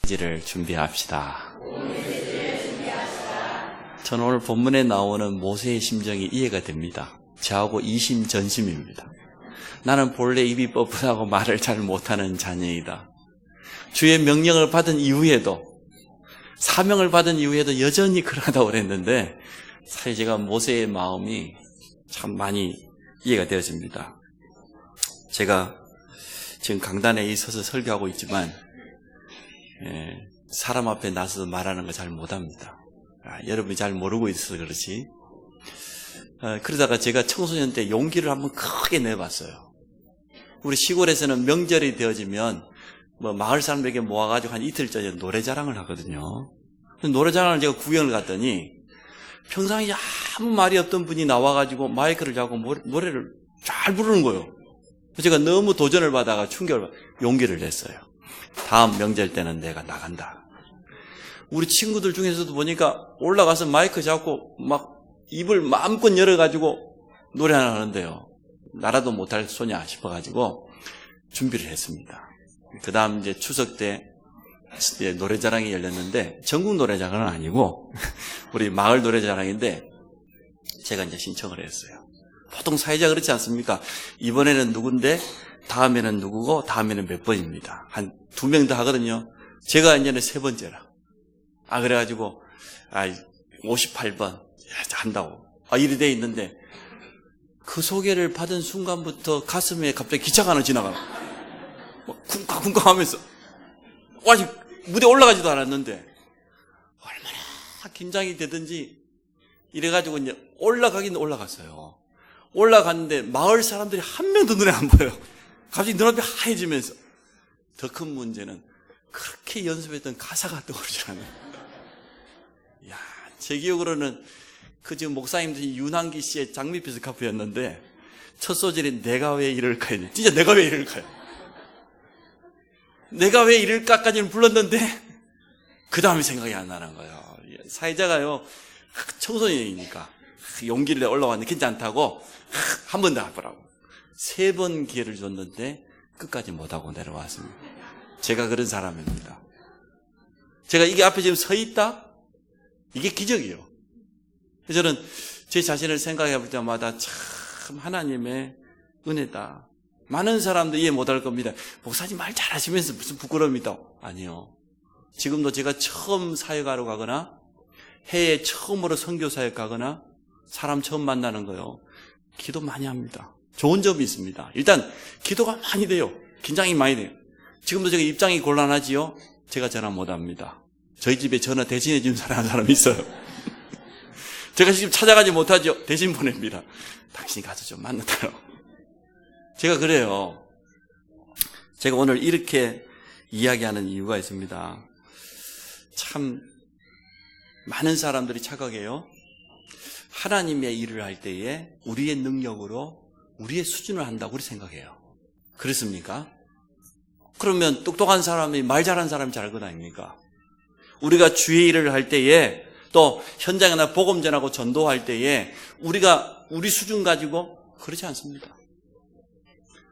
를 준비합시다. 저는 오늘 본문에 나오는 모세의 심정이 이해가 됩니다. 저하고 이심전심입니다. 나는 본래 입이 뻣뻣하고 말을 잘 못하는 자녀이다. 주의 명령을 받은 이후에도, 사명을 받은 이후에도 여전히 그러하다고 그랬는데, 사실 제가 모세의 마음이 참 많이 이해가 되어집니다. 제가 지금 강단에 서서 설교하고 있지만 사람 앞에 나서서 말하는 거 잘 못합니다. 여러분이 잘 모르고 있어서 그렇지. 그러다가 제가 청소년 때 용기를 한번 크게 내봤어요. 우리 시골에서는 명절이 되어지면 마을 사람들에게 모아가지고 한 이틀 전에 노래자랑을 하거든요. 노래자랑을 제가 구경을 갔더니 평상시에 아무 말이 없던 분이 나와가지고 마이크를 잡고 노래를 잘 부르는 거예요. 제가 너무 도전을 받아가 충격을 받아 용기를 냈어요. 다음 명절 때는 내가 나간다. 우리 친구들 중에서도 보니까 올라가서 마이크 잡고 막 입을 마음껏 열어가지고 노래 하나 하는데요. 나라도 못할 소냐 싶어가지고 준비를 했습니다. 그 다음 이제 추석 때 노래자랑이 열렸는데, 전국 노래자랑은 아니고 우리 마을 노래자랑인데 제가 이제 신청을 했어요. 보통 사회자 그렇지 않습니까? 이번에는 누군데, 다음에는 누구고, 다음에는 몇 번입니다. 한 2명 더 하거든요. 제가 이제는 3번째라. 그래가지고 58번 한다고 이리 돼 있는데, 그 소개를 받은 순간부터 가슴에 갑자기 기차가 하나 지나가고 쿵쾅쿵쾅 하면서 아직 무대 올라가지도 않았는데 얼마나 긴장이 되든지 이래가지고 이제 올라가긴 올라갔어요. 올라갔는데 마을 사람들이 한 명도 눈에 안 보여요. 갑자기 눈앞이 하얘지면서, 더 큰 문제는 그렇게 연습했던 가사가 떠오르지 않아요. 제 기억으로는 지금 목사님들이 윤한기 씨의 장미빛 스카프였는데 첫 소절이 내가 왜 이럴까요? 진짜 내가 왜 이럴까요? 내가 왜 이럴까까지는 불렀는데 그 다음에 생각이 안 나는 거예요. 사회자가요, 청소년이니까 용기를 내 올라왔는데 괜찮다고 한 번 더 하더라고. 3번 기회를 줬는데 끝까지 못하고 내려왔습니다. 제가 그런 사람입니다. 제가 이게 앞에 지금 서 있다? 이게 기적이에요. 저는 제 자신을 생각해 볼 때마다 참 하나님의 은혜다. 많은 사람도 이해 못할 겁니다. 목사님 말 잘하시면서 무슨 부끄러움이다. 아니요. 지금도 제가 처음 사역하러 가거나 해외 처음으로 선교 사역 가거나 사람 처음 만나는 거요, 기도 많이 합니다. 좋은 점이 있습니다. 일단 기도가 많이 돼요. 긴장이 많이 돼요. 지금도 제가 입장이 곤란하지요. 제가 전화 못합니다. 저희 집에 전화 대신해 주는 사람이 있어요. 제가 지금 찾아가지 못하죠. 대신 보냅니다. 당신이 가서 좀 만나다요. 제가 그래요. 제가 오늘 이렇게 이야기하는 이유가 있습니다. 참 많은 사람들이 착각해요. 하나님의 일을 할 때에 우리의 능력으로 우리의 수준을 한다고 우리 생각해요. 그렇습니까? 그러면 똑똑한 사람이, 말 잘하는 사람이 잘할 것 아닙니까? 우리가 주의 일을 할 때에, 또 현장에나 복음 전하고 전도할 때에 우리가 우리 수준 가지고 그렇지 않습니다.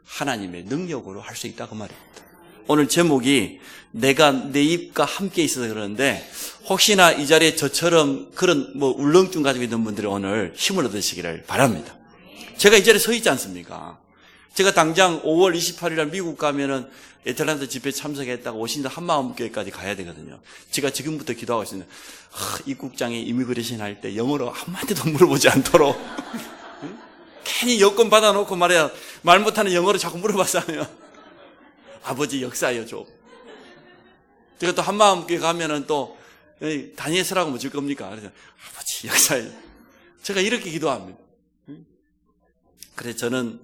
하나님의 능력으로 할 수 있다, 그 말입니다. 오늘 제목이 내가 내 입과 함께 있어서 그러는데, 혹시나 이 자리에 저처럼 그런 울렁증 가지고 있는 분들이 오늘 힘을 얻으시기를 바랍니다. 제가 이 자리에 서 있지 않습니까? 제가 당장 5월 28일 날 미국 가면은 애틀랜타 집회 참석했다가 워싱턴 한마음교회까지 가야 되거든요. 제가 지금부터 기도하고 있습니다. 입국장에 이미그레이션 할 때 영어로 한마디도 물어보지 않도록 괜히 여권 받아놓고 말이야, 말 못하는 영어로 자꾸 물어봐서 하면 아버지 역사여 줘. 제가 또 한마음교회 가면은 또 다니엘서라고 뭐 줄 겁니까? 그래서 아버지 역사여. 제가 이렇게 기도합니다. 그래서 저는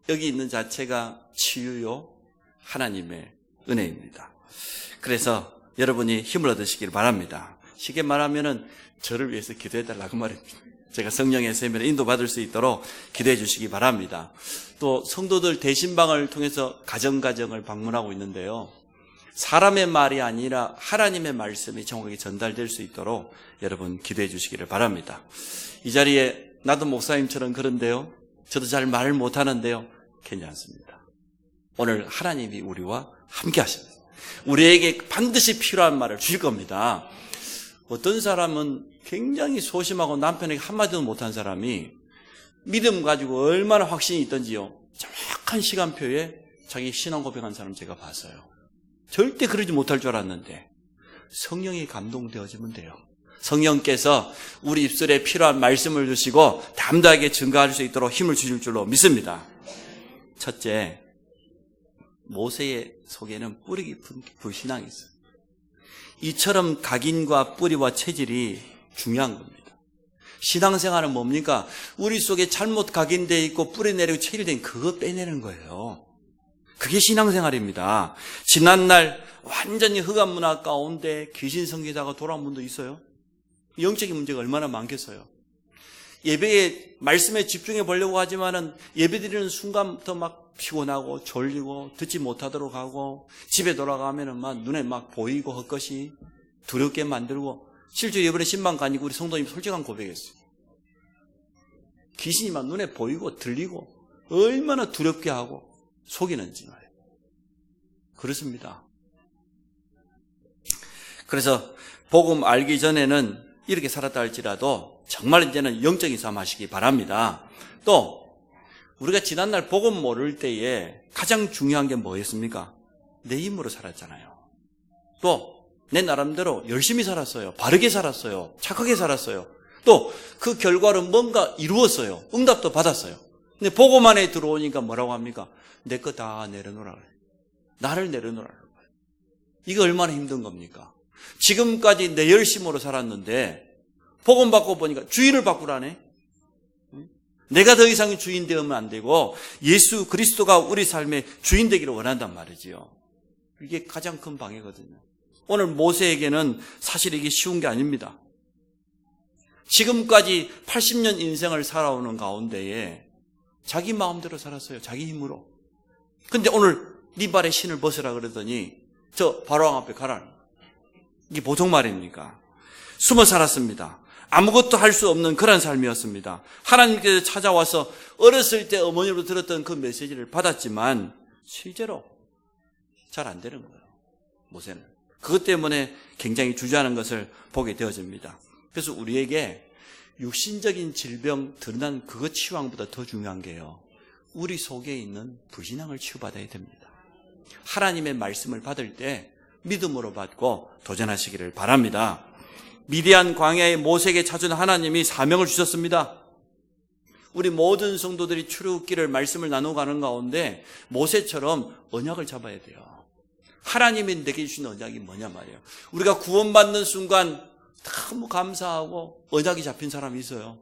여기 있는 자체가 치유요, 하나님의 은혜입니다. 그래서 여러분이 힘을 얻으시길 바랍니다. 쉽게 말하면은 저를 위해서 기도해달라고 말입니다. 제가 성령의 세면에 인도받을 수 있도록 기도해 주시기 바랍니다. 또 성도들 대신방을 통해서 가정을 방문하고 있는데요, 사람의 말이 아니라 하나님의 말씀이 정확하게 전달될 수 있도록 여러분 기도해 주시기를 바랍니다. 이 자리에 나도 목사님처럼 그런데요, 저도 잘 말을 못하는데요, 괜찮습니다. 오늘 하나님이 우리와 함께 하십니다. 우리에게 반드시 필요한 말을 주실 겁니다. 어떤 사람은 굉장히 소심하고 남편에게 한마디도 못한 사람이 믿음 가지고 얼마나 확신이 있던지요, 정확한 시간표에 자기 신앙 고백한 사람 제가 봤어요. 절대 그러지 못할 줄 알았는데 성령이 감동되어지면 돼요. 성령께서 우리 입술에 필요한 말씀을 주시고 담대하게 증거할 수 있도록 힘을 주실 줄로 믿습니다. 첫째, 모세의 속에는 뿌리 깊은 불신앙이 있어요. 이처럼 각인과 뿌리와 체질이 중요한 겁니다. 신앙생활은 뭡니까? 우리 속에 잘못 각인되어 있고 뿌리 내리고 체질된 그거 빼내는 거예요. 그게 신앙생활입니다. 지난날 완전히 흑암 문화 가운데 귀신 섬기다가 돌아온 분도 있어요. 영적인 문제가 얼마나 많겠어요. 예배에 말씀에 집중해 보려고 하지만은 예배드리는 순간부터 막 피곤하고 졸리고 듣지 못하도록 하고 집에 돌아가면은 막 눈에 막 보이고 헛것이 두렵게 만들고, 실제 이번에 신방 가니까 우리 성도님 솔직한 고백했어요. 귀신이 막 눈에 보이고 들리고 얼마나 두렵게 하고 속이는지 말이에요. 그렇습니다. 그래서 복음 알기 전에는 이렇게 살았다 할지라도 정말 이제는 영적인 삶 하시기 바랍니다. 또 우리가 지난날 복음 모를 때에 가장 중요한 게 뭐였습니까? 내 힘으로 살았잖아요. 또 내 나름대로 열심히 살았어요. 바르게 살았어요. 착하게 살았어요. 또 그 결과로 뭔가 이루었어요. 응답도 받았어요. 근데 복음 안에 들어오니까 뭐라고 합니까? 내 거 다 내려놓으라 그래요. 나를 내려놓으라 그래요. 이거 얼마나 힘든 겁니까? 지금까지 내 열심으로 살았는데 복음 받고 보니까 주인을 바꾸라네. 내가 더 이상 주인 되면 안 되고 예수 그리스도가 우리 삶의 주인 되기를 원한단 말이지요. 이게 가장 큰 방해거든요. 오늘 모세에게는 사실 이게 쉬운 게 아닙니다. 지금까지 80년 인생을 살아오는 가운데에 자기 마음대로 살았어요. 자기 힘으로. 근데 오늘 네 발에 신을 벗으라 그러더니 저 바로왕 앞에 가라. 이게 보통 말입니까? 숨어 살았습니다. 아무것도 할 수 없는 그런 삶이었습니다. 하나님께서 찾아와서 어렸을 때 어머니로 들었던 그 메시지를 받았지만 실제로 잘 안 되는 거예요. 모세는. 그것 때문에 굉장히 주저하는 것을 보게 되어집니다. 그래서 우리에게 육신적인 질병 드러난 그것 치유왕보다 더 중요한 게요, 우리 속에 있는 불신앙을 치유받아야 됩니다. 하나님의 말씀을 받을 때 믿음으로 받고 도전하시기를 바랍니다. 미디안 광야의 모세에게 찾은 하나님이 사명을 주셨습니다. 우리 모든 성도들이 출애굽기를 말씀을 나누고 가는 가운데 모세처럼 언약을 잡아야 돼요. 하나님이 내게 주신 언약이 뭐냐 말이에요. 우리가 구원받는 순간 너무 감사하고 언약이 잡힌 사람이 있어요.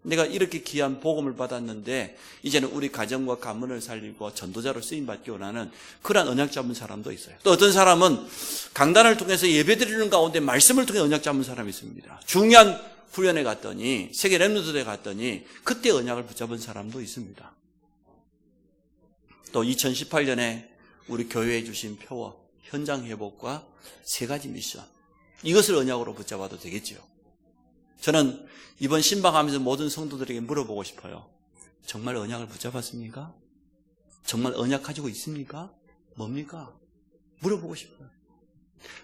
내가 이렇게 귀한 복음을 받았는데 이제는 우리 가정과 가문을 살리고 전도자로 쓰임받기 원하는 그런 언약 잡은 사람도 있어요. 또 어떤 사람은 강단을 통해서 예배드리는 가운데 말씀을 통해 언약 잡은 사람이 있습니다. 중요한 훈련에 갔더니, 세계 렘넌트대에 갔더니 그때 언약을 붙잡은 사람도 있습니다. 또 2018년에 우리 교회에 주신 표어 현장 회복과 3가지 미션, 이것을 언약으로 붙잡아도 되겠죠. 저는 이번 신방하면서 모든 성도들에게 물어보고 싶어요. 정말 언약을 붙잡았습니까? 정말 언약 가지고 있습니까? 뭡니까? 물어보고 싶어요.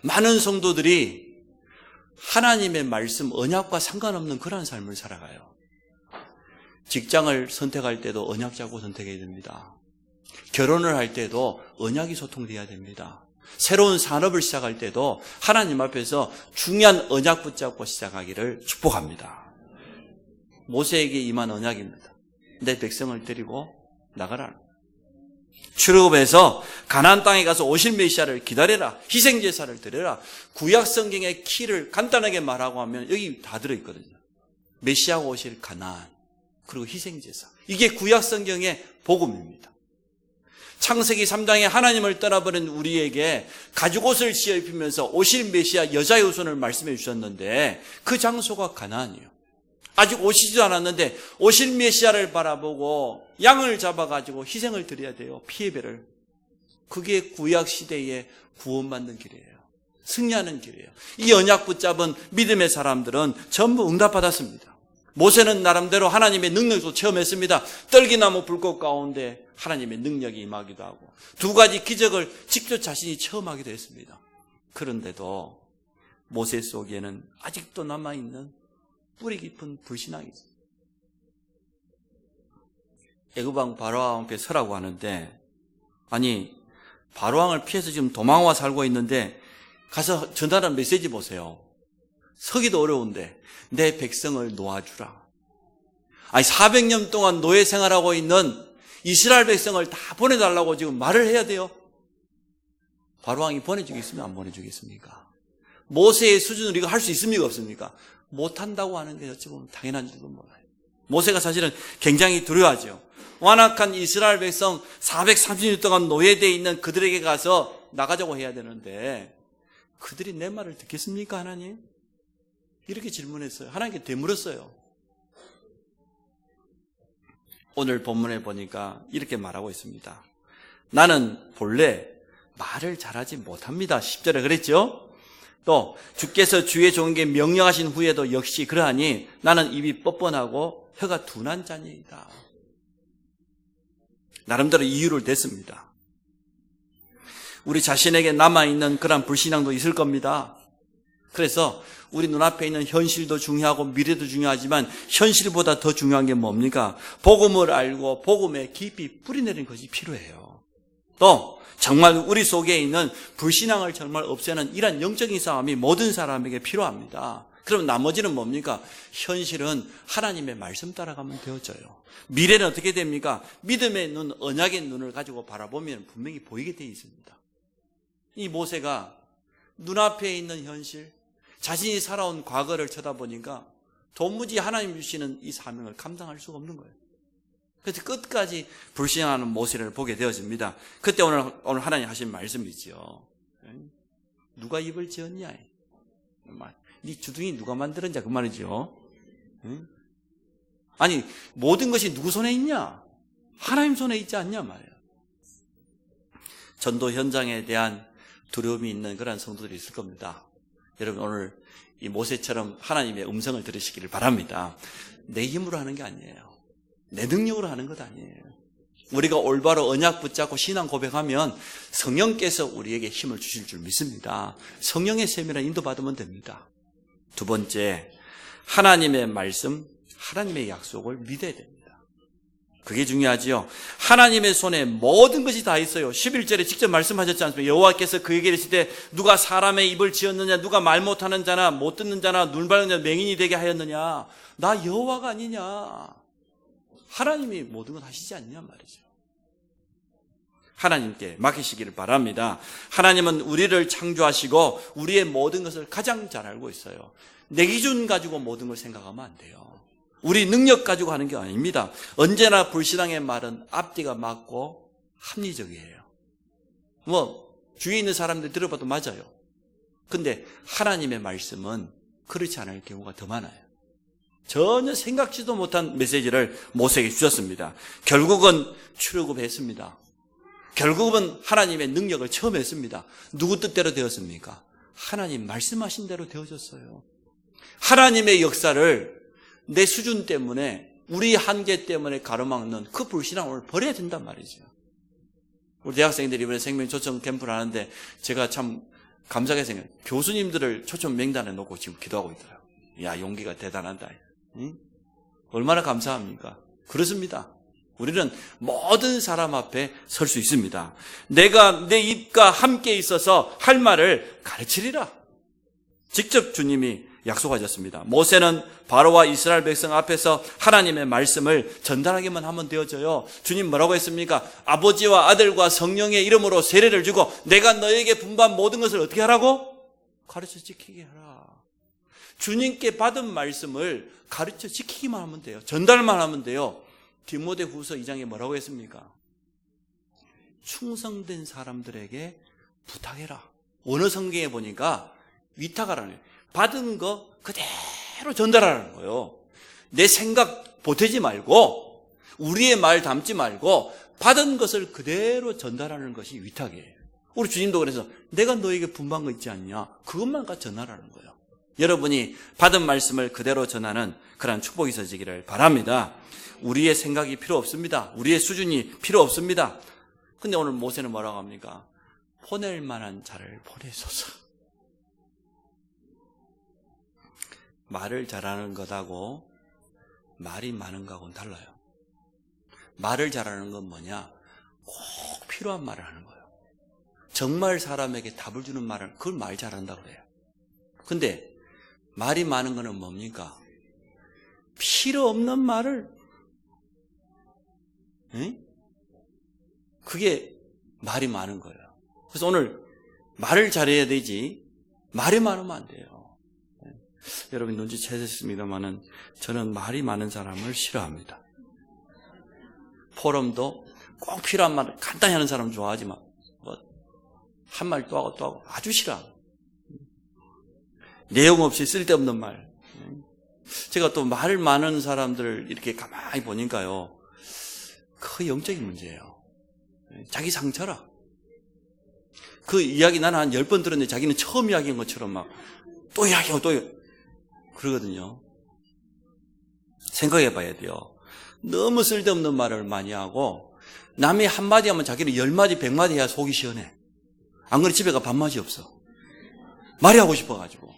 많은 성도들이 하나님의 말씀, 언약과 상관없는 그런 삶을 살아가요. 직장을 선택할 때도 언약 잡고 선택해야 됩니다. 결혼을 할 때도 언약이 소통돼야 됩니다. 새로운 산업을 시작할 때도 하나님 앞에서 중요한 언약 붙잡고 시작하기를 축복합니다. 모세에게 임한 언약입니다. 내 백성을 데리고 나가라. 출애굽에서 가나안 땅에 가서 오실 메시아를 기다려라. 희생제사를 드려라. 구약 성경의 키를 간단하게 말하고 하면 여기 다 들어있거든요. 메시아가 오실 가나안, 그리고 희생제사. 이게 구약 성경의 복음입니다. 창세기 3장에 하나님을 떠나버린 우리에게 가죽옷을 씌어 입히면서 오실 메시아 여자의 후손을 말씀해 주셨는데 그 장소가 가나안이에요. 아직 오시지도 않았는데 오실 메시아를 바라보고 양을 잡아가지고 희생을 드려야 돼요. 피해배를. 그게 구약 시대의 구원받는 길이에요. 승리하는 길이에요. 이 언약 붙잡은 믿음의 사람들은 전부 응답받았습니다. 모세는 나름대로 하나님의 능력도 체험했습니다. 떨기나무 불꽃 가운데 하나님의 능력이 임하기도 하고 두 가지 기적을 직접 자신이 체험하기도 했습니다. 그런데도 모세 속에는 아직도 남아있는 뿌리 깊은 불신앙이 있어요. 애굽왕 바로왕 앞에 서라고 하는데, 아니 바로왕을 피해서 지금 도망와 살고 있는데 가서 전달한 메시지 보세요. 서기도 어려운데 내 백성을 놓아주라. 아니 400년 동안 노예 생활하고 있는 이스라엘 백성을 다 보내달라고 지금 말을 해야 돼요. 바로왕이 보내주겠습니까? 안 보내주겠습니까? 모세의 수준으로 이거 할 수 있습니까? 없습니까? 못한다고 하는 게 어찌 보면 당연한지도 몰라요. 모세가 사실은 굉장히 두려워하죠. 완악한 이스라엘 백성 430년 동안 노예되어 있는 그들에게 가서 나가자고 해야 되는데 그들이 내 말을 듣겠습니까? 하나님? 이렇게 질문했어요. 하나님께 되물었어요. 오늘 본문에 보니까 이렇게 말하고 있습니다. 나는 본래 말을 잘하지 못합니다. 10절에 그랬죠? 또 주께서 주의 종에게 명령하신 후에도 역시 그러하니 나는 입이 뻔뻔하고 혀가 둔한 자니이다. 나름대로 이유를 댔습니다. 우리 자신에게 남아있는 그런 불신앙도 있을 겁니다. 그래서 우리 눈앞에 있는 현실도 중요하고 미래도 중요하지만 현실보다 더 중요한 게 뭡니까? 복음을 알고 복음에 깊이 뿌리내리는 것이 필요해요. 또 정말 우리 속에 있는 불신앙을 정말 없애는 이런 영적인 싸움이 모든 사람에게 필요합니다. 그럼 나머지는 뭡니까? 현실은 하나님의 말씀 따라가면 되어져요. 미래는 어떻게 됩니까? 믿음의 눈, 언약의 눈을 가지고 바라보면 분명히 보이게 되어 있습니다. 이 모세가 눈앞에 있는 현실, 자신이 살아온 과거를 쳐다보니까 도무지 하나님 주시는 이 사명을 감당할 수가 없는 거예요. 그래서 끝까지 불신하는 모세를 보게 되어집니다. 그때 오늘 하나님 하신 말씀이죠. 누가 입을 지었냐? 네 주둥이 누가 만들었냐? 그 말이죠. 아니 모든 것이 누구 손에 있냐? 하나님 손에 있지 않냐 말이에요. 전도 현장에 대한 두려움이 있는 그런 성도들이 있을 겁니다. 여러분 오늘 이 모세처럼 하나님의 음성을 들으시기를 바랍니다. 내 힘으로 하는 게 아니에요. 내 능력으로 하는 것 아니에요. 우리가 올바로 언약 붙잡고 신앙 고백하면 성령께서 우리에게 힘을 주실 줄 믿습니다. 성령의 세밀한 인도받으면 됩니다. 두 번째, 하나님의 말씀, 하나님의 약속을 믿어야 됩니다. 그게 중요하지요. 하나님의 손에 모든 것이 다 있어요. 11절에 직접 말씀하셨지 않습니까? 여호와께서 그에게 이르시되 누가 사람의 입을 지었느냐, 누가 말 못하는 자나 못 듣는 자나 눈 밝은 자나 맹인이 되게 하였느냐. 나 여호와가 아니냐. 하나님이 모든 것 하시지 않냐 말이죠. 하나님께 맡기시기를 바랍니다. 하나님은 우리를 창조하시고 우리의 모든 것을 가장 잘 알고 있어요. 내 기준 가지고 모든 걸 생각하면 안 돼요. 우리 능력 가지고 하는 게 아닙니다. 언제나 불신앙의 말은 앞뒤가 맞고 합리적이에요. 주위에 있는 사람들 들어봐도 맞아요. 근데 하나님의 말씀은 그렇지 않을 경우가 더 많아요. 전혀 생각지도 못한 메시지를 모세에게 주셨습니다. 결국은 출애굽했습니다. 결국은 하나님의 능력을 체험했습니다. 누구 뜻대로 되었습니까? 하나님 말씀하신 대로 되어졌어요. 하나님의 역사를 내 수준 때문에, 우리 한계 때문에 가로막는 그 불신앙을 버려야 된단 말이죠. 우리 대학생들이 이번에 생명 초청 캠프를 하는데 제가 참 감사하게 생각해요. 교수님들을 초청 명단에 놓고 지금 기도하고 있더라고요. 야, 용기가 대단하다. 응? 얼마나 감사합니까? 그렇습니다. 우리는 모든 사람 앞에 설 수 있습니다. 내가 내 입과 함께 있어서 할 말을 가르치리라. 직접 주님이 약속하셨습니다. 모세는 바로와 이스라엘 백성 앞에서 하나님의 말씀을 전달하기만 하면 되어져요. 주님 뭐라고 했습니까? 아버지와 아들과 성령의 이름으로 세례를 주고 내가 너에게 분부한 모든 것을 어떻게 하라고? 가르쳐 지키게 하라. 주님께 받은 말씀을 가르쳐 지키기만 하면 돼요. 전달만 하면 돼요. 디모데후서 2장에 뭐라고 했습니까? 충성된 사람들에게 부탁해라. 원어 성경에 보니까 위탁하라는 거예요. 받은 거 그대로 전달하라는 거예요. 내 생각 보태지 말고 우리의 말 담지 말고 받은 것을 그대로 전달하는 것이 위탁이에요. 우리 주님도 그래서 내가 너에게 분부한 거 있지 않냐? 그것만 전달하는 거예요. 여러분이 받은 말씀을 그대로 전하는 그러한 축복이 있어지기를 바랍니다. 우리의 생각이 필요 없습니다. 우리의 수준이 필요 없습니다. 근데 오늘 모세는 뭐라고 합니까? 보낼 만한 자를 보내소서. 말을 잘하는 것하고 말이 많은 것하고는 달라요. 말을 잘하는 건 뭐냐? 꼭 필요한 말을 하는 거예요. 정말 사람에게 답을 주는 말을, 그걸 말 잘한다고 그래요. 근데 말이 많은 거는 뭡니까? 필요 없는 말을, 그게 말이 많은 거예요. 그래서 오늘 말을 잘해야 되지 말이 많으면 안 돼요. 여러분 눈치채셨습니다만은 저는 말이 많은 사람을 싫어합니다. 포럼도 꼭 필요한 말 간단히 하는 사람 좋아하지만 한 말 또 하고 또 하고 아주 싫어합니다. 내용 없이 쓸데없는 말. 제가 또 말 많은 사람들을 이렇게 가만히 보니까요, 그 영적인 문제예요. 자기 상처라. 그 이야기 나는 한 10번 들었는데 자기는 처음 이야기한 것처럼 막 또 이야기하고 또 그러거든요. 생각해 봐야 돼요. 너무 쓸데없는 말을 많이 하고 남이 한마디 하면 자기는 10마디 100마디 해야 속이 시원해. 안 그러면 집에 가 밥맛이 없어. 말이 하고 싶어가지고.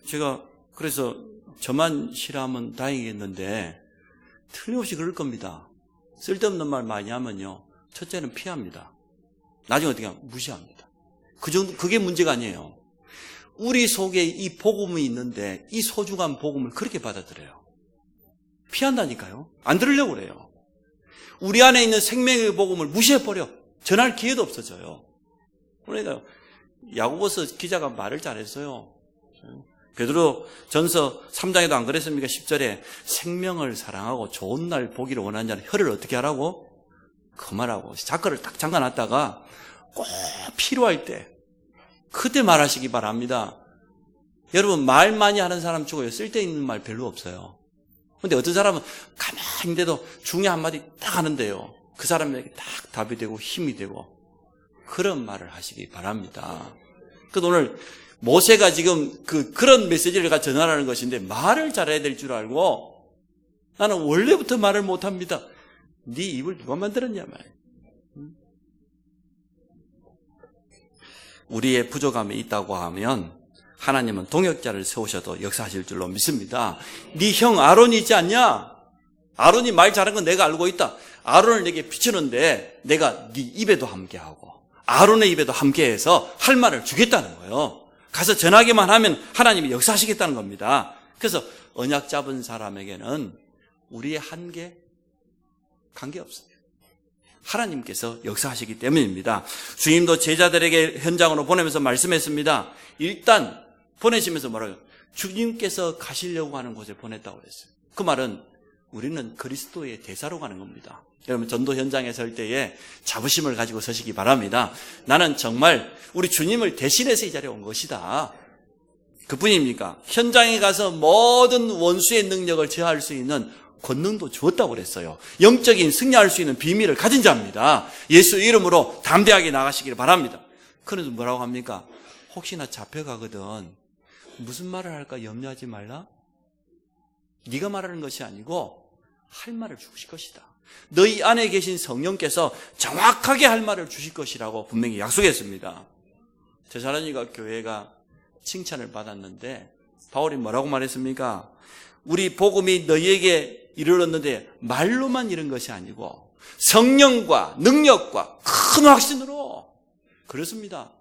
제가 그래서 저만 싫어하면 다행이겠는데 틀림없이 그럴 겁니다. 쓸데없는 말 많이 하면요, 첫째는 피합니다. 나중에 어떻게 하면 무시합니다. 그 정도, 그게 문제가 아니에요. 우리 속에 이 복음이 있는데 이 소중한 복음을 그렇게 받아들여요. 피한다니까요. 안 들으려고 그래요. 우리 안에 있는 생명의 복음을 무시해버려. 전할 기회도 없어져요. 그러니까 야고보서 기자가 말을 잘했어요. 베드로 전서 3장에도 안 그랬습니까? 10절에 생명을 사랑하고 좋은 날 보기를 원하는 자는 혀를 어떻게 하라고? 그만하고 자크를 딱 잠가놨다가 꼭 필요할 때 그때 말하시기 바랍니다. 여러분 말 많이 하는 사람 치고요, 쓸데있는 말 별로 없어요. 근데 어떤 사람은 가만히 있는데도 중에 한마디 딱 하는데요, 그 사람에게 딱 답이 되고 힘이 되고 그런 말을 하시기 바랍니다. 그래서 오늘 모세가 지금 그런 메시지를 전하라는 것인데 말을 잘해야 될 줄 알고 나는 원래부터 말을 못합니다. 네 입을 누가 만들었냐 말이야. 우리의 부족함이 있다고 하면 하나님은 동역자를 세우셔도 역사하실 줄로 믿습니다. 네 형 아론이 있지 않냐? 아론이 말 잘하는 건 내가 알고 있다. 아론을 내게 비추는데 내가 네 입에도 함께하고 아론의 입에도 함께해서 할 말을 주겠다는 거예요. 가서 전하기만 하면 하나님이 역사하시겠다는 겁니다. 그래서 언약 잡은 사람에게는 우리의 한계, 관계없어요. 하나님께서 역사하시기 때문입니다. 주님도 제자들에게 현장으로 보내면서 말씀했습니다. 일단 보내시면서 뭐라고요? 주님께서 가시려고 하는 곳에 보냈다고 그랬어요. 그 말은 우리는 그리스도의 대사로 가는 겁니다. 여러분 전도 현장에 설 때에 자부심을 가지고 서시기 바랍니다. 나는 정말 우리 주님을 대신해서 이 자리에 온 것이다. 그뿐입니까? 현장에 가서 모든 원수의 능력을 제어할 수 있는 권능도 주었다고 그랬어요. 영적인 승리할 수 있는 비밀을 가진 자입니다. 예수 이름으로 담대하게 나가시기를 바랍니다. 그래서 뭐라고 합니까? 혹시나 잡혀가거든 무슨 말을 할까 염려하지 말라. 네가 말하는 것이 아니고 할 말을 주실 것이다. 너희 안에 계신 성령께서 정확하게 할 말을 주실 것이라고 분명히 약속했습니다. 데살로니가 교회가 칭찬을 받았는데 바울이 뭐라고 말했습니까? 우리 복음이 너희에게 이르렀는데 말로만 이른 것이 아니고 성령과 능력과 큰 확신으로. 그렇습니다.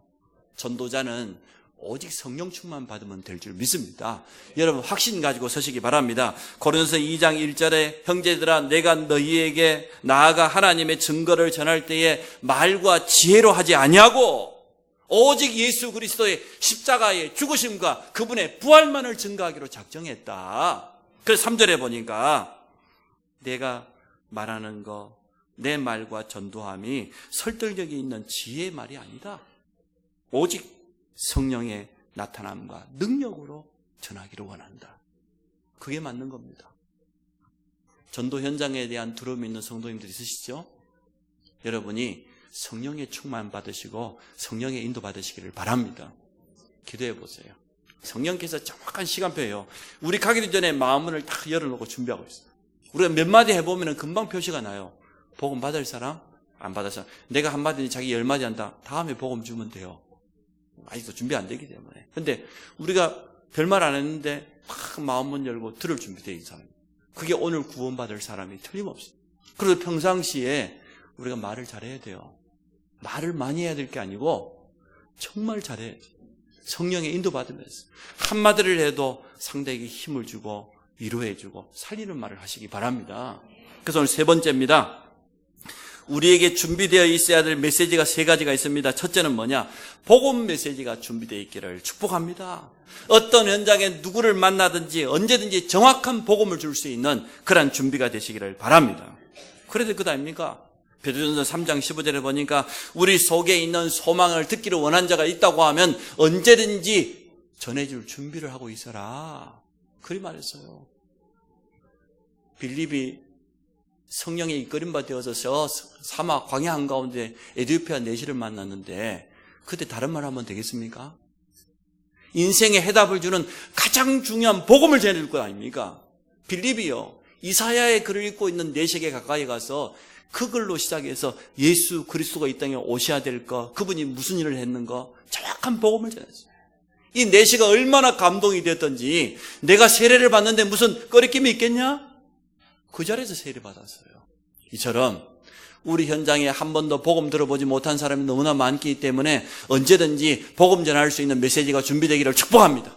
전도자는 오직 성령 충만 받으면 될 줄 믿습니다. 여러분 확신 가지고 서시기 바랍니다. 고린도서 2장 1절에 형제들아 내가 너희에게 나아가 하나님의 증거를 전할 때에 말과 지혜로 하지 아니하고 오직 예수 그리스도의 십자가의 죽으심과 그분의 부활만을 증거하기로 작정했다. 그래서 3절에 보니까 내가 말하는 거, 내 말과 전도함이 설득력이 있는 지혜의 말이 아니다. 오직 성령의 나타남과 능력으로 전하기를 원한다. 그게 맞는 겁니다. 전도 현장에 대한 두려움이 있는 성도님들 있으시죠? 여러분이 성령의 충만 받으시고 성령의 인도 받으시기를 바랍니다. 기도해 보세요. 성령께서 정확한 시간표예요. 우리 가기도 전에 마음문을 딱 열어놓고 준비하고 있어요. 우리가 몇 마디 해보면 금방 표시가 나요. 복음 받을 사람, 안 받을 사람. 내가 한 마디니 자기 10마디 한다. 다음에 복음 주면 돼요. 아직도 준비 안 되기 때문에. 근데 우리가 별말 안 했는데 막 마음문 열고 들을 준비되어 있는 사람. 그게 오늘 구원받을 사람이 틀림없어요. 그래서 평상시에 우리가 말을 잘해야 돼요. 말을 많이 해야 될 게 아니고 정말 잘해야 돼요. 성령의 인도받으면서 한마디를 해도 상대에게 힘을 주고 위로해주고 살리는 말을 하시기 바랍니다. 그래서 오늘 세 번째입니다. 우리에게 준비되어 있어야 될 메시지가 세 가지가 있습니다. 첫째는 뭐냐? 복음 메시지가 준비되어 있기를 축복합니다. 어떤 현장에 누구를 만나든지 언제든지 정확한 복음을 줄 수 있는 그런 준비가 되시기를 바랍니다. 그래도 그것 아닙니까? 베드로전서 3장 15절에 보니까 우리 속에 있는 소망을 듣기를 원한 자가 있다고 하면 언제든지 전해줄 준비를 하고 있어라. 그리 말했어요. 빌립이 성령의 이끌림바 되어서 사막 광야 한가운데 에티오피아 내시를 만났는데 그때 다른 말 하면 되겠습니까? 인생의 해답을 주는 가장 중요한 복음을 전해줄 것 아닙니까? 빌립이요. 이사야의 글을 읽고 있는 내시에게 가까이 가서 그 글로 시작해서 예수 그리스도가 이 땅에 오셔야 될 것, 그분이 무슨 일을 했는가 정확한 복음을 전했어요. 이 내시가 얼마나 감동이 됐던지 내가 세례를 받는데 무슨 꺼리낌이 있겠냐? 그 자리에서 세례 받았어요. 이처럼 우리 현장에 한 번도 복음 들어보지 못한 사람이 너무나 많기 때문에 언제든지 복음 전할 수 있는 메시지가 준비되기를 축복합니다.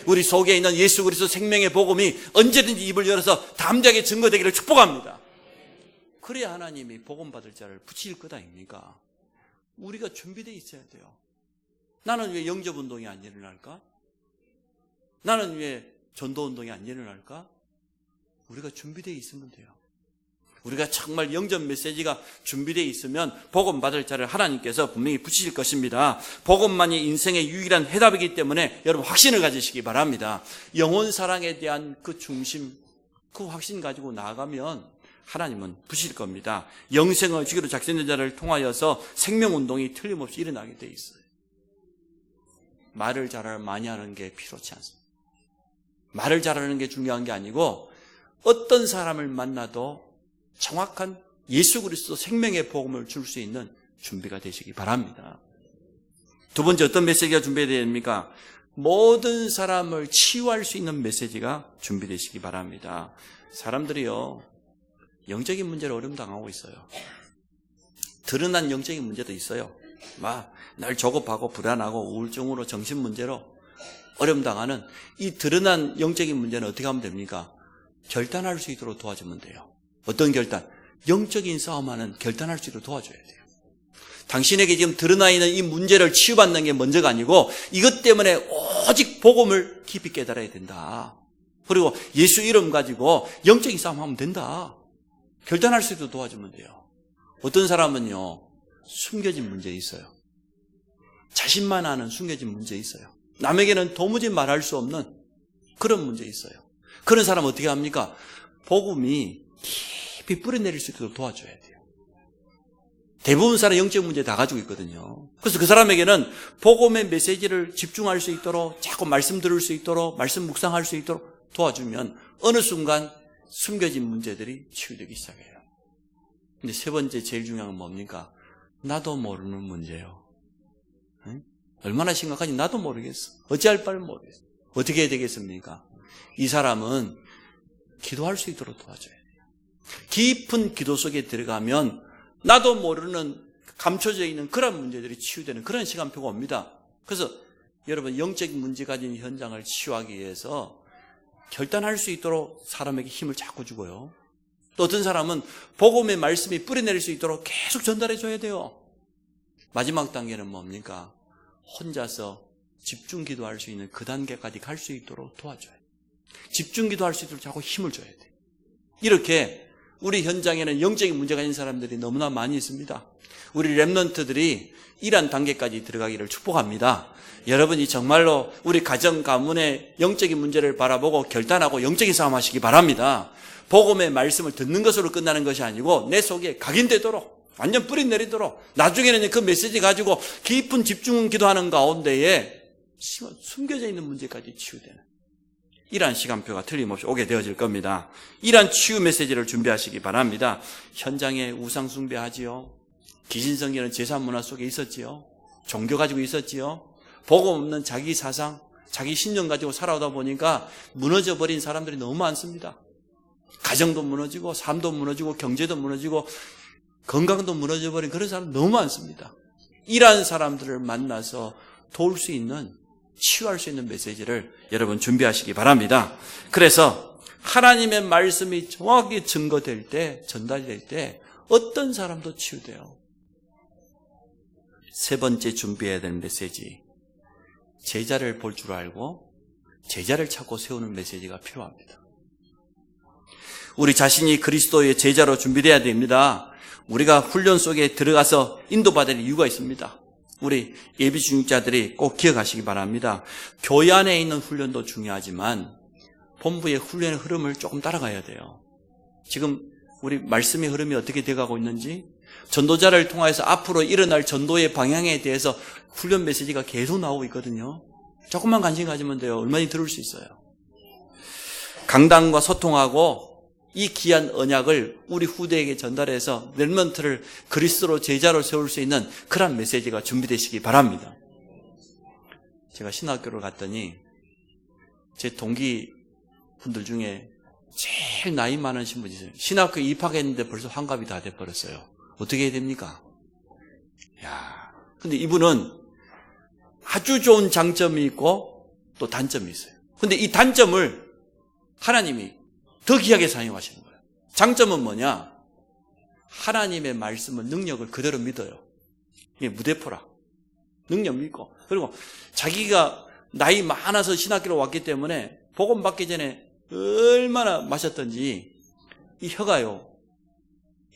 우리 속에 있는 예수 그리스도 생명의 복음이 언제든지 입을 열어서 담대하게 증거되기를 축복합니다. 그래야 하나님이 복음 받을 자를 붙이실 것 아닙니까? 우리가 준비되어 있어야 돼요. 나는 왜 영접운동이 안 일어날까? 나는 왜 전도운동이 안 일어날까? 우리가 준비되어 있으면 돼요. 우리가 정말 영접 메시지가 준비되어 있으면 복음 받을 자를 하나님께서 분명히 붙이실 것입니다. 복음만이 인생의 유일한 해답이기 때문에 여러분 확신을 가지시기 바랍니다. 영혼 사랑에 대한 그 중심, 그 확신 가지고 나아가면 하나님은 붙이실 겁니다. 영생을 주기로 작정된 자를 통하여서 생명운동이 틀림없이 일어나게 돼 있어요. 말을 많이 하는 게 필요치 않습니다. 말을 잘하는 게 중요한 게 아니고 어떤 사람을 만나도 정확한 예수 그리스도 생명의 복음을 줄 수 있는 준비가 되시기 바랍니다. 두 번째 어떤 메시지가 준비되어야 됩니까? 모든 사람을 치유할 수 있는 메시지가 준비되시기 바랍니다. 사람들이요, 영적인 문제로 어려움 당하고 있어요. 드러난 영적인 문제도 있어요. 날 조급하고 불안하고 우울증으로 정신 문제로 어려움 당하는 이 드러난 영적인 문제는 어떻게 하면 됩니까? 결단할 수 있도록 도와주면 돼요. 어떤 결단? 영적인 싸움하는 결단할 수 있도록 도와줘야 돼요. 당신에게 지금 드러나 있는 이 문제를 치유받는 게 먼저가 아니고 이것 때문에 오직 복음을 깊이 깨달아야 된다. 그리고 예수 이름 가지고 영적인 싸움하면 된다. 결단할 수 있도록 도와주면 돼요. 어떤 사람은요, 숨겨진 문제 있어요. 자신만 아는 숨겨진 문제 있어요. 남에게는 도무지 말할 수 없는 그런 문제 있어요. 그런 사람 어떻게 합니까? 복음이 깊이 뿌리내릴 수 있도록 도와줘야 돼요. 대부분 사람 영적 문제 다 가지고 있거든요. 그래서 그 사람에게는 복음의 메시지를 집중할 수 있도록, 자꾸 말씀 들을 수 있도록, 말씀 묵상할 수 있도록 도와주면 어느 순간 숨겨진 문제들이 치유되기 시작해요. 근데 세 번째 제일 중요한 건 뭡니까? 나도 모르는 문제예요. 응? 얼마나 심각한지 나도 모르겠어. 어찌할 바를 모르겠어. 어떻게 해야 되겠습니까? 이 사람은 기도할 수 있도록 도와줘야 돼요. 깊은 기도 속에 들어가면 나도 모르는 감춰져 있는 그런 문제들이 치유되는 그런 시간표가 옵니다. 그래서 여러분 영적인 문제 가진 현장을 치유하기 위해서 결단할 수 있도록 사람에게 힘을 자꾸 주고요. 또 어떤 사람은 복음의 말씀이 뿌리내릴 수 있도록 계속 전달해 줘야 돼요. 마지막 단계는 뭡니까? 혼자서 집중 기도할 수 있는 그 단계까지 갈 수 있도록 도와줘야 돼요. 집중 기도할 수 있도록 자꾸 힘을 줘야 돼요. 이렇게 우리 현장에는 영적인 문제가 있는 사람들이 너무나 많이 있습니다. 우리 렘넌트들이 이러한 단계까지 들어가기를 축복합니다. 여러분이 정말로 우리 가정 가문의 영적인 문제를 바라보고 결단하고 영적인 싸움 하시기 바랍니다. 복음의 말씀을 듣는 것으로 끝나는 것이 아니고 내 속에 각인되도록 완전 뿌리 내리도록 나중에는 그 메시지 가지고 깊은 집중 기도하는 가운데에 숨겨져 있는 문제까지 치유되는 이러한 시간표가 틀림없이 오게 되어질 겁니다. 이러한 치유 메시지를 준비하시기 바랍니다. 현장에 우상 숭배하지요. 기신성계는 제사 문화 속에 있었지요. 종교 가지고 있었지요. 복음 없는 자기 사상, 자기 신념 가지고 살아오다 보니까 무너져버린 사람들이 너무 많습니다. 가정도 무너지고 삶도 무너지고 경제도 무너지고 건강도 무너져버린 그런 사람 너무 많습니다. 이러한 사람들을 만나서 도울 수 있는, 치유할 수 있는 메시지를 여러분 준비하시기 바랍니다. 그래서 하나님의 말씀이 정확하게 증거될 때, 전달될 때 어떤 사람도 치유돼요. 세 번째 준비해야 될 메시지, 제자를 볼 줄 알고 제자를 찾고 세우는 메시지가 필요합니다. 우리 자신이 그리스도의 제자로 준비되어야 됩니다. 우리가 훈련 속에 들어가서 인도받을 이유가 있습니다. 우리 예비 중직자들이 꼭 기억하시기 바랍니다. 교회 안에 있는 훈련도 중요하지만 본부의 훈련의 흐름을 조금 따라가야 돼요. 지금 우리 말씀의 흐름이 어떻게 돼가고 있는지, 전도자를 통해서 앞으로 일어날 전도의 방향에 대해서 훈련 메시지가 계속 나오고 있거든요. 조금만 관심 가지면 돼요. 얼마나 들을 수 있어요. 강단과 소통하고 이 귀한 언약을 우리 후대에게 전달해서 렘넌트를 그리스도로 제자로 세울 수 있는 그런 메시지가 준비되시기 바랍니다. 제가 신학교를 갔더니 제 동기 분들 중에 제일 나이 많으신 분이 있어요. 신학교 입학했는데 벌써 환갑이 다 돼버렸어요. 어떻게 해야 됩니까? 근데 이분은 아주 좋은 장점이 있고 또 단점이 있어요. 근데 이 단점을 하나님이 더 귀하게 사용하시는 거예요. 장점은 뭐냐? 하나님의 말씀은 능력을 그대로 믿어요. 이게 무대포라. 능력 믿고. 그리고 자기가 나이 많아서 신학교로 왔기 때문에 복음 받기 전에 얼마나 마셨던지 이 혀가요,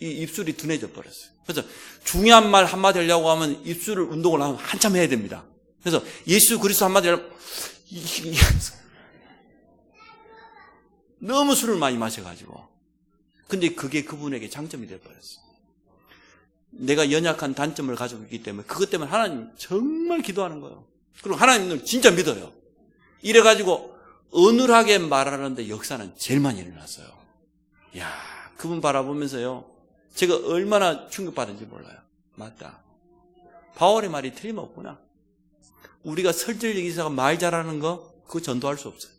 이 입술이 둔해져 버렸어요. 그래서 중요한 말 한마디 하려고 하면 입술을 운동을 하면 한참 해야 됩니다. 그래서 예수 그리스도 한마디 하려면 너무 술을 많이 마셔가지고. 근데 그게 그분에게 장점이 되어버렸어요. 내가 연약한 단점을 가지고 있기 때문에 그것 때문에 하나님 정말 기도하는 거예요. 그리고 하나님을 진짜 믿어요. 이래가지고 어눌하게 말하는데 역사는 제일 많이 일어났어요. 그분 바라보면서요, 제가 얼마나 충격받은지 몰라요. 맞다, 바울의 말이 틀림없구나. 우리가 설득력 이사가 말 잘하는 거 그거 전도할 수 없어요.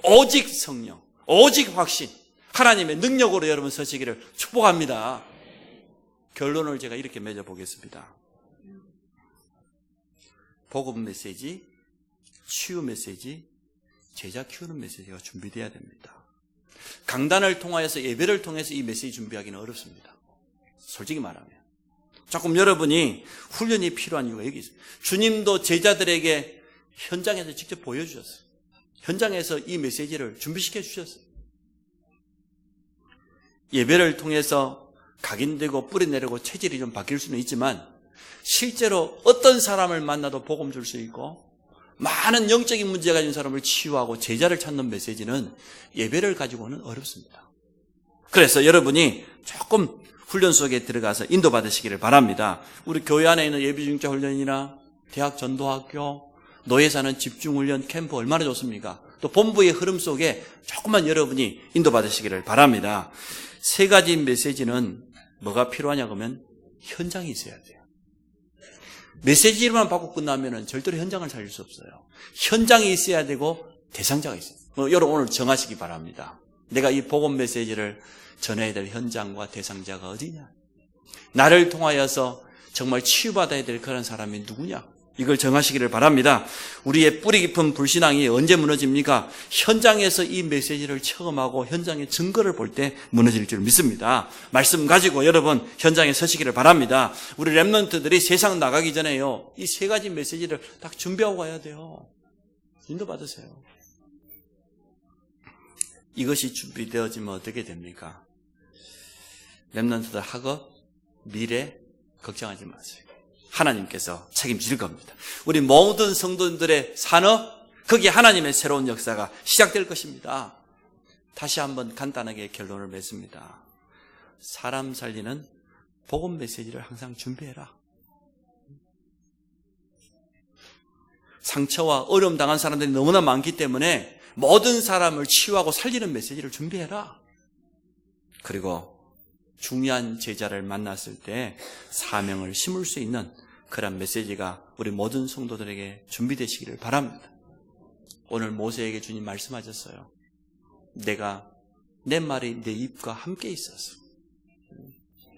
오직 성령, 오직 확신, 하나님의 능력으로 여러분 서시기를 축복합니다. 결론을 제가 이렇게 맺어보겠습니다. 복음 메시지, 치유 메시지, 제자 키우는 메시지가 준비되어야 됩니다. 강단을 통하여서, 예배를 통해서 이 메시지 준비하기는 어렵습니다. 솔직히 말하면. 조금 여러분이 훈련이 필요한 이유가 여기 있습니다. 주님도 제자들에게 현장에서 직접 보여주셨어요. 현장에서 이 메시지를 준비시켜 주셨어요. 예배를 통해서 각인되고 뿌리내리고 체질이 좀 바뀔 수는 있지만 실제로 어떤 사람을 만나도 복음 줄 수 있고 많은 영적인 문제 가진 사람을 치유하고 제자를 찾는 메시지는 예배를 가지고는 어렵습니다. 그래서 여러분이 조금 훈련 속에 들어가서 인도받으시기를 바랍니다. 우리 교회 안에 있는 예비중직자 훈련이나 대학 전도학교, 노예사는 집중훈련 캠프 얼마나 좋습니까? 또 본부의 흐름 속에 조금만 여러분이 인도받으시기를 바랍니다. 세 가지 메시지는 뭐가 필요하냐 그러면 현장이 있어야 돼요. 메시지만 받고 끝나면 절대로 현장을 살릴 수 없어요. 현장이 있어야 되고 대상자가 있어요. 여러분 오늘 정하시기 바랍니다. 내가 이 복음 메시지를 전해야 될 현장과 대상자가 어디냐? 나를 통하여서 정말 치유받아야 될 그런 사람이 누구냐? 이걸 정하시기를 바랍니다. 우리의 뿌리 깊은 불신앙이 언제 무너집니까? 현장에서 이 메시지를 체험하고 현장의 증거를 볼 때 무너질 줄 믿습니다. 말씀 가지고 여러분 현장에 서시기를 바랍니다. 우리 렘넌트들이 세상 나가기 전에요, 이 세 가지 메시지를 딱 준비하고 가야 돼요. 인도받으세요. 이것이 준비되어지면 어떻게 됩니까? 렘넌트들 학업, 미래 걱정하지 마세요. 하나님께서 책임질 겁니다. 우리 모든 성도들의 산업, 거기에 하나님의 새로운 역사가 시작될 것입니다. 다시 한번 간단하게 결론을 맺습니다. 사람 살리는 복음 메시지를 항상 준비해라. 상처와 어려움 당한 사람들이 너무나 많기 때문에 모든 사람을 치유하고 살리는 메시지를 준비해라. 그리고 중요한 제자를 만났을 때 사명을 심을 수 있는 그런 메시지가 우리 모든 성도들에게 준비되시기를 바랍니다. 오늘 모세에게 주님 말씀하셨어요. 내 말이 내 입과 함께 있었어.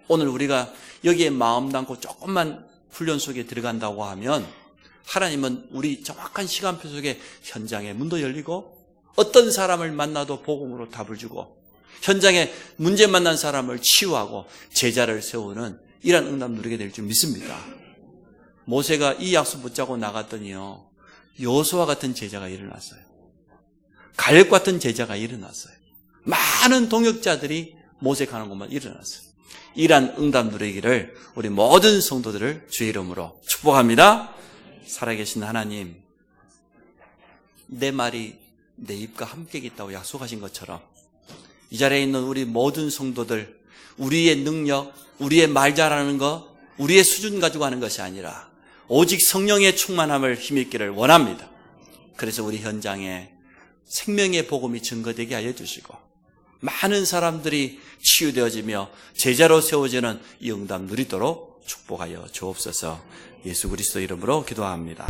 오늘 우리가 여기에 마음 담고 조금만 훈련 속에 들어간다고 하면 하나님은 우리 정확한 시간표 속에 현장에 문도 열리고 어떤 사람을 만나도 복음으로 답을 주고 현장에 문제 만난 사람을 치유하고 제자를 세우는 이런 응답 누리게 될 줄 믿습니다. 모세가 이 약속 붙잡고 나갔더니요, 여호수아 같은 제자가 일어났어요. 갈렙 같은 제자가 일어났어요. 많은 동역자들이 모세 가는 곳만 일어났어요. 이러한 응답 누리기를 우리 모든 성도들을 주의 이름으로 축복합니다. 살아계신 하나님, 내 말이 내 입과 함께 있다고 약속하신 것처럼 이 자리에 있는 우리 모든 성도들, 우리의 능력, 우리의 말 잘하는 것, 우리의 수준 가지고 하는 것이 아니라 오직 성령의 충만함을 힘입기를 원합니다. 그래서 우리 현장에 생명의 복음이 증거되게 하여 주시고 많은 사람들이 치유되어지며 제자로 세워지는 이 응답 누리도록 축복하여 주옵소서. 예수 그리스도 이름으로 기도합니다.